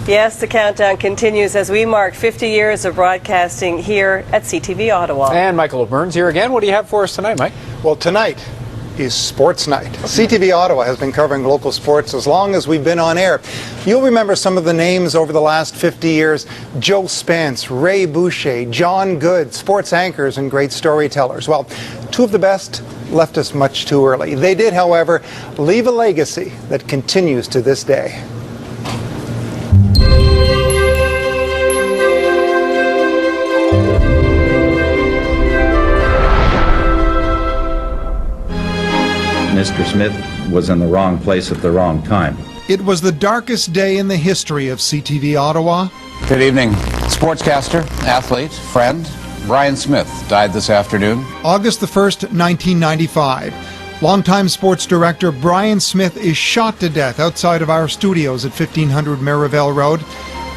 Yes, the countdown continues as we mark 50 years of broadcasting here at CTV Ottawa. And Michael O'Byrne's here again. What do you have for us tonight, Mike? Well, tonight is Sports Night. CTV Ottawa has been covering local sports as long as we've been on air. You'll remember some of the names over the last 50 years. Joe Spence, Ray Boucher, John Good, sports anchors and great storytellers. Well, two of the best left us much too early. They did, however, leave a legacy that continues to this day. Mr. Smith was in the wrong place at the wrong time. It was the darkest day in the history of CTV Ottawa. Good evening. Sportscaster, athlete, friend, Brian Smith died this afternoon. August the 1st, 1995. Longtime sports director Brian Smith is shot to death outside of our studios at 1500 Merivale Road.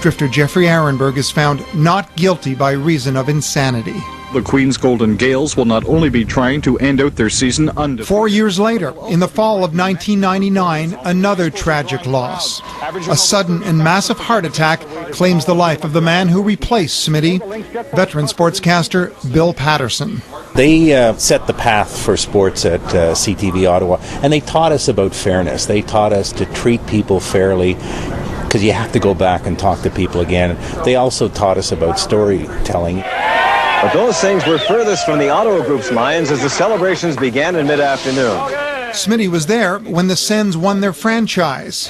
Drifter Jeffrey Arenberg is found not guilty by reason of insanity. The Queen's Golden Gaels will not only be trying to end out their season undefeated. 4 years later, in the fall of 1999, another tragic loss. A sudden and massive heart attack claims the life of the man who replaced Smitty, veteran sportscaster Bill Patterson. They set the path for sports at CTV Ottawa, and they taught us about fairness. They taught us to treat people fairly, because you have to go back and talk to people again. They also taught us about storytelling. But those things were furthest from the Ottawa Group's minds as the celebrations began in mid-afternoon. Smitty was there when the Sens won their franchise.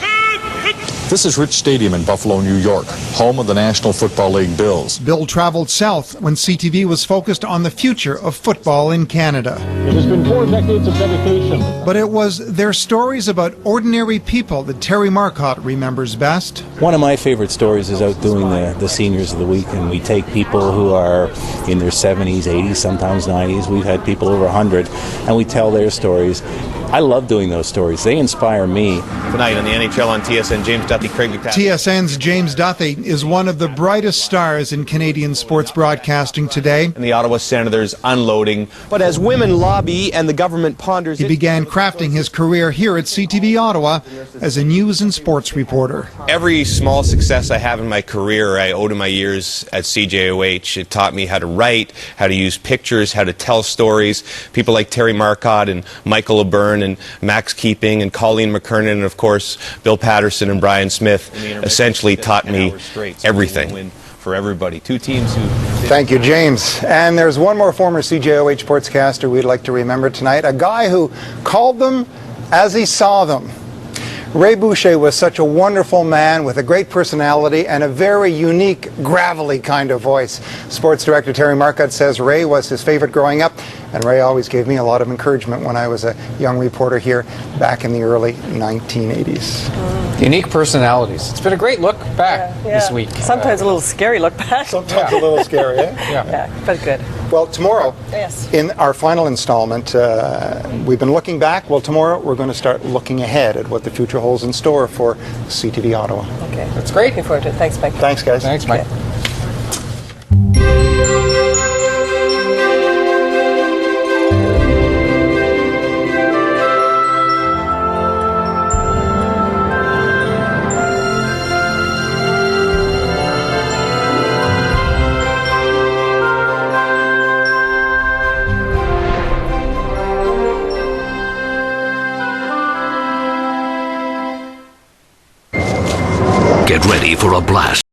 This is Rich Stadium in Buffalo, New York, home of the National Football League Bills. Bill traveled south when CTV was focused on the future of football in Canada. It has been 4 decades of dedication. But it was their stories about ordinary people that Terry Marcotte remembers best. One of my favorite stories is out doing the Seniors of the Week, and we take people who are in their 70s, 80s, sometimes 90s. We've had people over 100, and we tell their stories. I love doing those stories. They inspire me. Tonight on the NHL on TSN, James Duthie, Craig McTavish. TSN's James Duthie is one of the brightest stars in Canadian sports broadcasting today. And the Ottawa Senators unloading. But as women lobby and the government ponders... He began crafting his career here at CTV Ottawa as a news and sports reporter. Every small success I have in my career I owe to my years at CJOH. It taught me how to write, how to use pictures, how to tell stories. People like Terry Marcotte and Michael O'Byrne and Max Keeping and Colleen McKernan and, of course, Bill Patterson and Brian Smith essentially taught me everything. For everybody. Two teams who... Thank you, James. And there's one more former CJOH sportscaster we'd like to remember tonight, a guy who called them as he saw them. Ray Boucher was such a wonderful man with a great personality and a very unique, gravelly kind of voice. Sports director Terry Marcotte says Ray was his favorite growing up, and Ray always gave me a lot of encouragement when I was a young reporter here back in the early 1980s. Unique personalities. It's been a great look back this week. Sometimes a little scary look back. Sometimes a little scary, eh? Yeah, but good. Well, tomorrow, in our final installment, we've been looking back. Well, tomorrow we're going to start looking ahead at what the future holds in store for CTV Ottawa. Okay. That's great. Looking forward to it. Thanks, Mike. Thanks, guys. Thanks, Mike. Okay. Get ready for a blast.